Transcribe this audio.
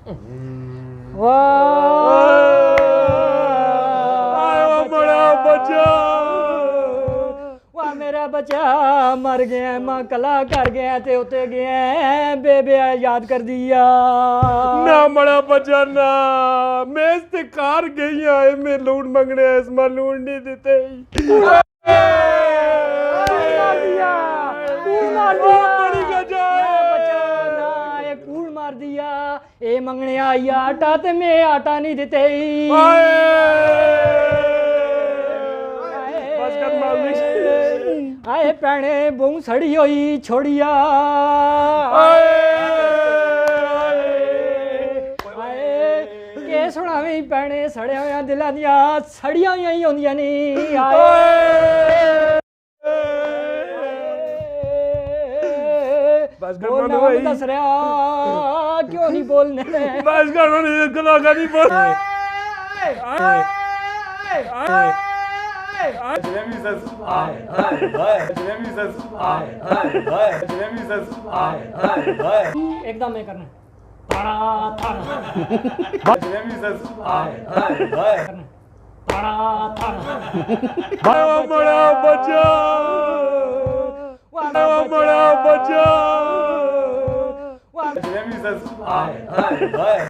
वाह मेरा बच्चा मर गया मां कला कर गया ते उते गया बेबे याद कर दिया ना मड़ा बच्चा ना मैं इस्तेकार गई है मैं लूट मंगने इस मां लूट नहीं देते मार दिया ए मंगने आई आटा ते मैं आटा नहीं देते आए भैने बहू सड़ी होई छोड़िया के सुनावी भैने सड़िया हुआ दिलों दिया सड़िया ही होंदियां नी दस रहा क्यों नहीं बोलने बस कर नहीं बोल एकदम मैं करना ताड़ा ताड़ा बड़ा बच्चा बड़ा बच्चा